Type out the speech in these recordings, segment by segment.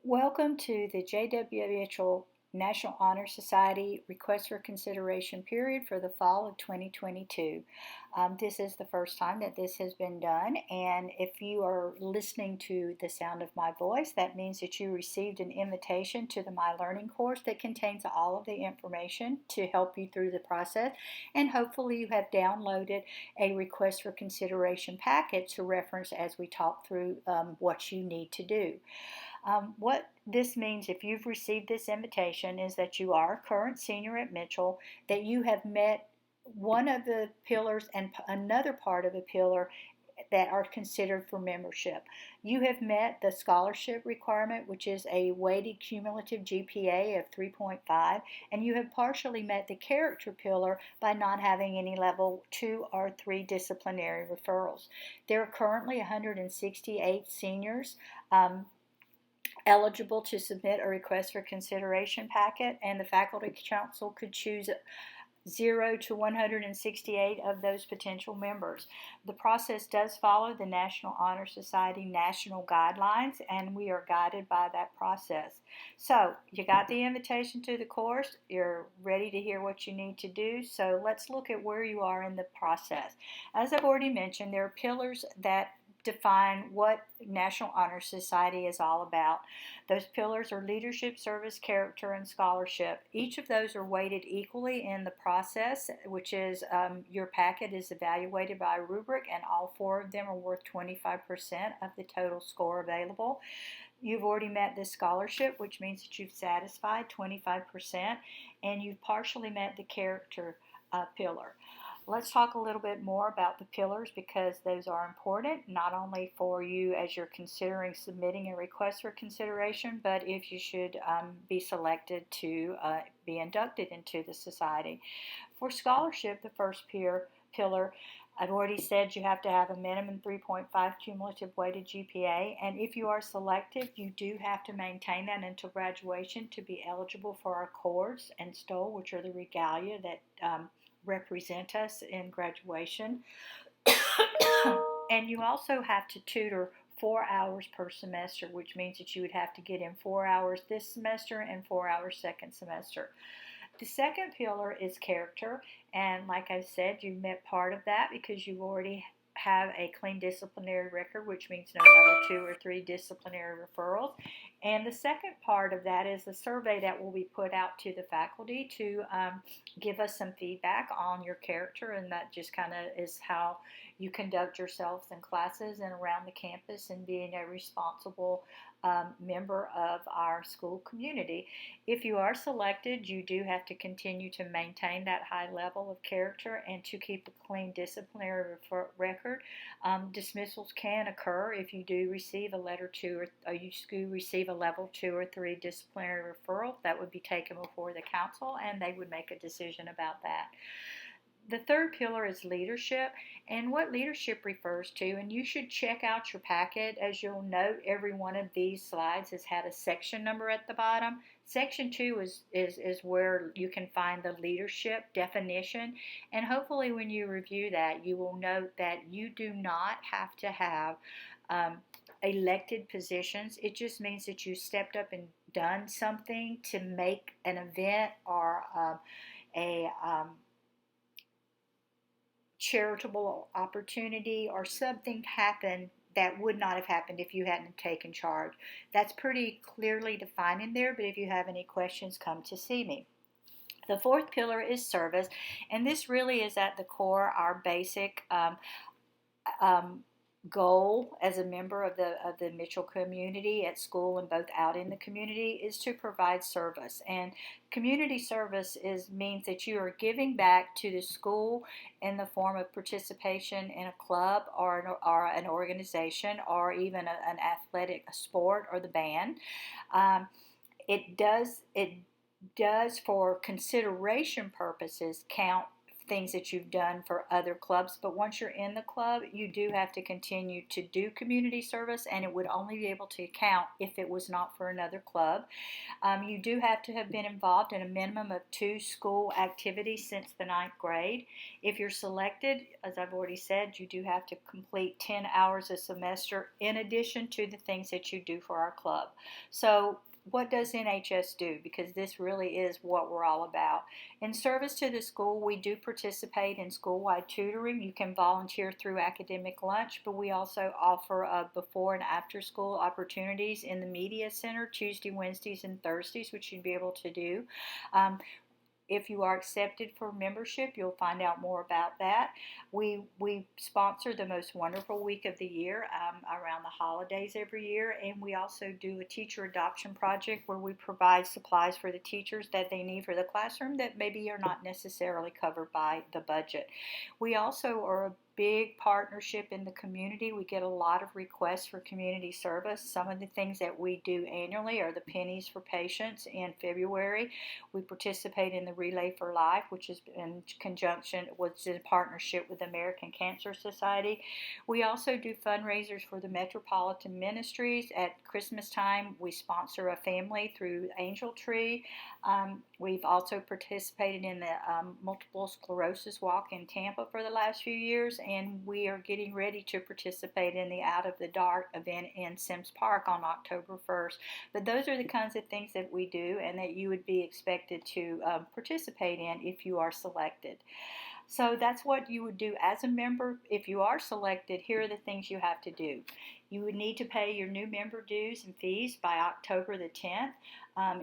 Welcome to the J.W. Mitchell National Honor Society Request for Consideration period for the fall of 2022. This is the first time that this has been done, and if you are listening to the sound of my voice, that means that you received an invitation to the My Learning course that contains all of the information to help you through the process, and hopefully you have downloaded a request for consideration packet to reference as we talk through what you need to do. What this means, if you've received this invitation, is that you are a current senior at Mitchell, that you have met one of the pillars and another part of a pillar that are considered for membership. You have met the scholarship requirement, which is a weighted cumulative GPA of 3.5, and you have partially met the character pillar by not having any level 2 or 3 disciplinary referrals. There are currently 168 seniors eligible to submit a request for consideration packet, and the faculty council could choose 0 to 168 of those potential members. The process does follow the National Honor Society national guidelines, and we are guided by that process. So you got the invitation to the course, you're ready to hear what you need to do, so let's look at where you are in the process. As I've already mentioned, there are pillars that define what National Honor Society is all about. Those pillars are leadership, service, character, and scholarship. Each of those are weighted equally in the process, which is your packet is evaluated by a rubric, and all 4 of them are worth 25% of the total score available. You've already met this scholarship, which means that you've satisfied 25%, and you've partially met the character pillar. Let's talk a little bit more about the pillars, because those are important not only for you as you're considering submitting a request for consideration, but if you should be selected to be inducted into the society. For scholarship, the first pillar, I've already said you have to have a minimum 3.5 cumulative weighted GPA, and if you are selected, you do have to maintain that until graduation to be eligible for our cords and stole, which are the regalia that represent us in graduation. And you also have to tutor 4 hours per semester, which means that you would have to get in 4 hours this semester and 4 hours second semester. The second pillar is character, and like I said, you've met part of that because you already have a clean disciplinary record, which means no level 2 or 3 disciplinary referrals. And the second part of that is the survey that will be put out to the faculty to give us some feedback on your character, and that just kind of is how you conduct yourselves in classes and around the campus and being a responsible member of our school community. If you are selected, you do have to continue to maintain that high level of character and to keep a clean disciplinary record. Dismissals can occur if you do receive a letter 2 or you do receive a level 2 or 3 disciplinary referral. That would be taken before the council, and they would make a decision about that. The third pillar is leadership, and what leadership refers to, and you should check out your packet. As you'll note, every one of these slides has had a section number at the bottom. Section 2 is where you can find the leadership definition, and hopefully when you review that, you will note that you do not have to have elected positions. It just means that you stepped up and done something to make an event or a charitable opportunity or something happen that would not have happened if you hadn't taken charge. That's pretty clearly defined in there, but if you have any questions, come to see me. The fourth pillar is service, and this really is at the core our basic goal as a member of the Mitchell community at school and both out in the community is to provide service. And community service means that you are giving back to the school in the form of participation in a club or an organization or even an athletic sport or the band. It does for consideration purposes count things that you've done for other clubs, but once you're in the club, you do have to continue to do community service, and it would only be able to count if it was not for another club. You do have to have been involved in a minimum of 2 school activities since the 9th grade. If you're selected, as I've already said, you do have to complete 10 hours a semester in addition to the things that you do for our club. So what does NHS do? Because this really is what we're all about. In service to the school, we do participate in school-wide tutoring. You can volunteer through academic lunch, but we also offer before and after school opportunities in the media center Tuesday, Wednesdays, and Thursdays, which you'd be able to do. If you are accepted for membership, you'll find out more about that. We sponsor the most wonderful week of the year around the holidays every year, and we also do a teacher adoption project where we provide supplies for the teachers that they need for the classroom that maybe are not necessarily covered by the budget. We also are a big partnership in the community. We get a lot of requests for community service. Some of the things that we do annually are the Pennies for Patients in February. We participate in the Relay for Life, which is in conjunction with in partnership with the American Cancer Society. We also do fundraisers for the Metropolitan Ministries. At Christmas time, we sponsor a family through Angel Tree. We've also participated in the Multiple Sclerosis Walk in Tampa for the last few years, and we are getting ready to participate in the Out of the Dark event in Sims Park on October 1st. But those are the kinds of things that we do and that you would be expected to participate in if you are selected. So that's what you would do as a member. If you are selected, here are the things you have to do. You would need to pay your new member dues and fees by October the 10th.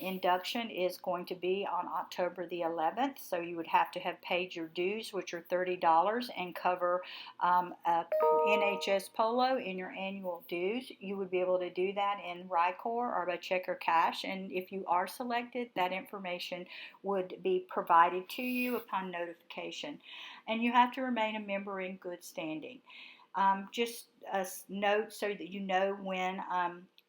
Induction is going to be on October the 11th, so you would have to have paid your dues, which are $30, and cover NHS Polo in your annual dues. You would be able to do that in RICOR or by check or cash, and if you are selected, that information would be provided to you upon notification. And you have to remain a member in good standing. Just a note so that you know when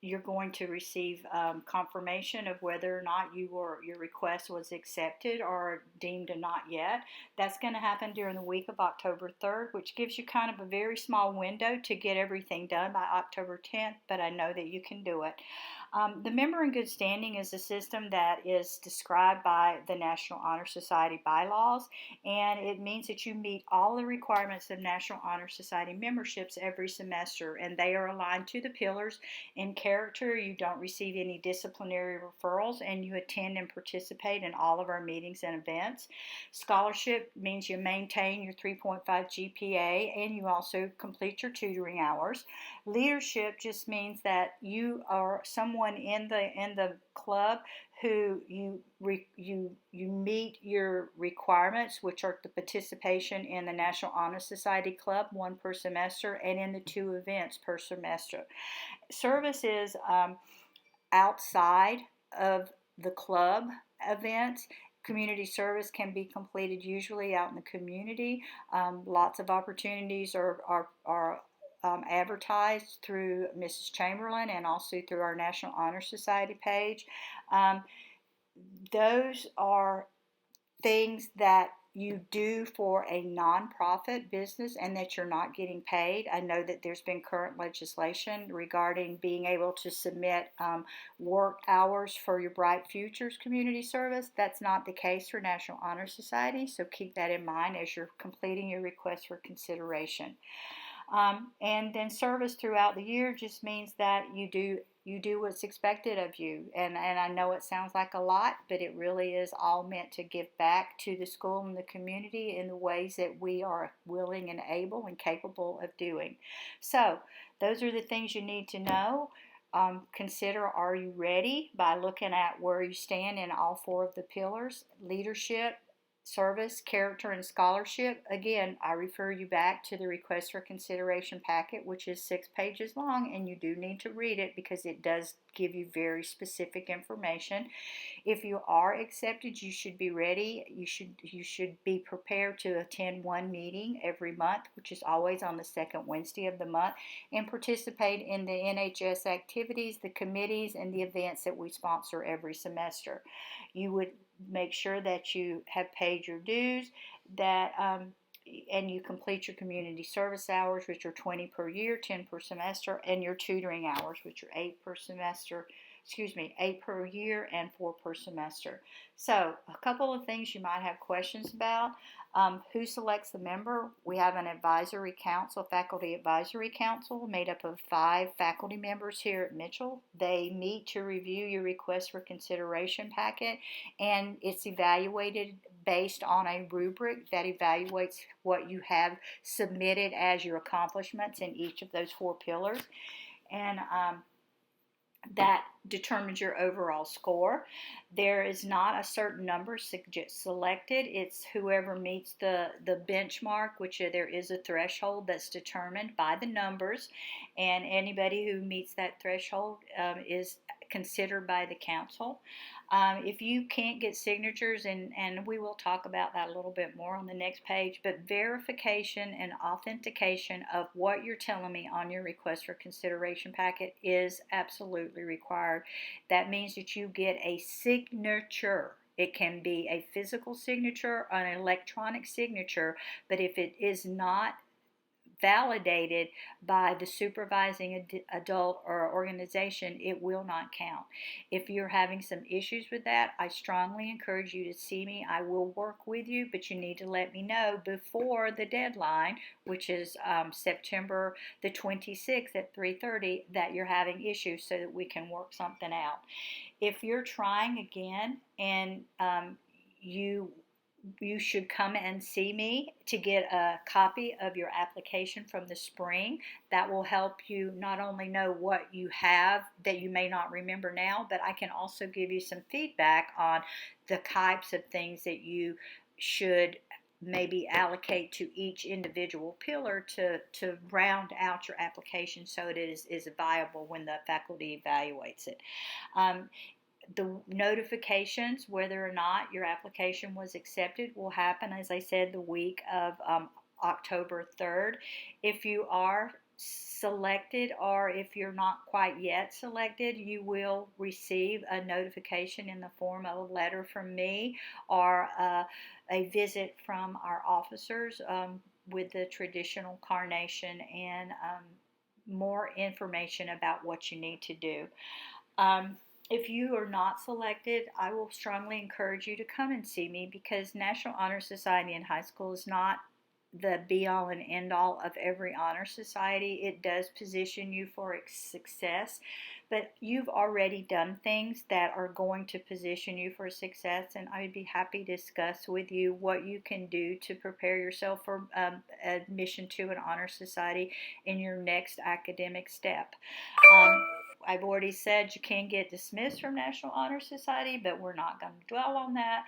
you're going to receive confirmation of whether or not your request was accepted or deemed a not yet. That's going to happen during the week of October 3rd, which gives you kind of a very small window to get everything done by October 10th, but I know that you can do it. The Member in Good Standing is a system that is described by the National Honor Society bylaws, and it means that you meet all the requirements of National Honor Society memberships every semester, and they are aligned to the pillars. In character, you don't receive any disciplinary referrals, and you attend and participate in all of our meetings and events. Scholarship means you maintain your 3.5 GPA, and you also complete your tutoring hours. Leadership just means that you are someone in the club who you meet your requirements, which are the participation in the National Honor Society Club, 1 per semester, and in the 2 events per semester. Service is outside of the club events. Community service can be completed usually out in the community. Lots of opportunities are advertised through Mrs. Chamberlain and also through our National Honor Society page. Those are things that you do for a nonprofit business and that you're not getting paid. I know that there's been current legislation regarding being able to submit work hours for your Bright Futures community service. That's not the case for National Honor Society, so keep that in mind as you're completing your request for consideration. And then service throughout the year just means that you do what's expected of you. And I know it sounds like a lot, but it really is all meant to give back to the school and the community in the ways that we are willing and able and capable of doing. So those are the things you need to know. Consider, are you ready, by looking at where you stand in all 4 of the pillars: leadership, service, character, and scholarship. Again, I refer you back to the request for consideration packet, which is 6 pages long, and you do need to read it because it does give you very specific information. If you are accepted, you should be ready. You should be prepared to attend one meeting every month, which is always on the second Wednesday of the month, and participate in the NHS activities, the committees, and the events that we sponsor every semester. You would make sure that you have paid your dues, that and you complete your community service hours, which are 20 per year, 10 per semester, and your tutoring hours, which are 8 per semester. 8 per year and 4 per semester. So, a couple of things you might have questions about. Who selects the member? We have an advisory council, faculty advisory council, made up of 5 faculty members here at Mitchell. They meet to review your request for consideration packet, and it's evaluated based on a rubric that evaluates what you have submitted as your accomplishments in each of those 4 pillars. And that determines your overall score. There is not a certain number selected. It's whoever meets the benchmark, which there is a threshold that's determined by the numbers, and anybody who meets that threshold is considered by the council. If you can't get signatures, and we will talk about that a little bit more on the next page, but verification and authentication of what you're telling me on your request for consideration packet is absolutely required. That means that you get a signature. It can be a physical signature or an electronic signature, but if it is not validated by the supervising adult or organization, it will not count. If you're having some issues with that, I strongly encourage you to see me. I will work with you, but you need to let me know before the deadline, which is September the 26th at 3:30, that you're having issues so that we can work something out. If you're trying again and you should come and see me to get a copy of your application from the spring. That will help you not only know what you have that you may not remember now, but I can also give you some feedback on the types of things that you should maybe allocate to each individual pillar to round out your application so it is viable when the faculty evaluates it. The notifications, whether or not your application was accepted, will happen, as I said, the week of October 3rd. If you are selected or if you're not quite yet selected, you will receive a notification in the form of a letter from me or a visit from our officers with the traditional carnation and more information about what you need to do. If you are not selected, I will strongly encourage you to come and see me, because National Honor Society in high school is not the be-all and end-all of every honor society. It does position you for success, but you've already done things that are going to position you for success, and I'd be happy to discuss with you what you can do to prepare yourself for admission to an honor society in your next academic step. I've already said you can get dismissed from National Honor Society, but we're not going to dwell on that.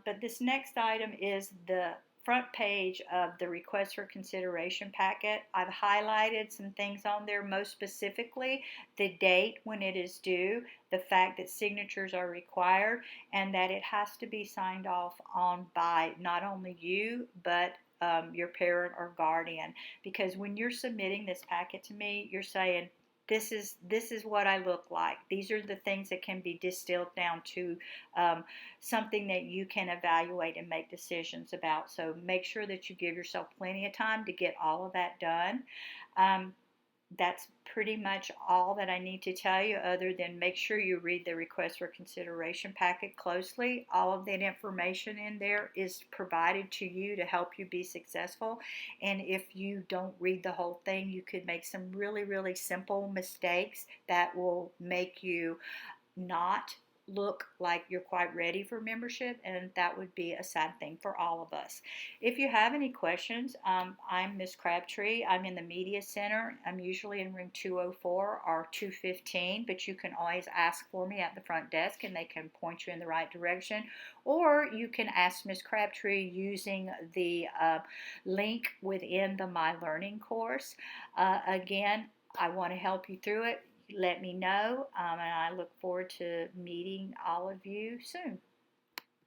But this next item is the front page of the request for consideration packet. I've highlighted some things on there, most specifically the date when it is due, the fact that signatures are required, and that it has to be signed off on by not only you, but your parent or guardian. Because when you're submitting this packet to me, you're saying, this is what I look like. These are the things that can be distilled down to something that you can evaluate and make decisions about. So make sure that you give yourself plenty of time to get all of that done. That's pretty much all that I need to tell you, other than make sure you read the request for consideration packet closely. All of that information in there is provided to you to help you be successful. And if you don't read the whole thing, you could make some really, really simple mistakes that will make you not look like you're quite ready for membership, and that would be a sad thing for all of us. If you have any questions, I'm Miss Crabtree. I'm in the Media Center. I'm usually in room 204 or 215, but you can always ask for me at the front desk and they can point you in the right direction, or you can ask Miss Crabtree using the link within the My Learning course. Again, I want to help you through it. let me know, and I look forward to meeting all of you soon.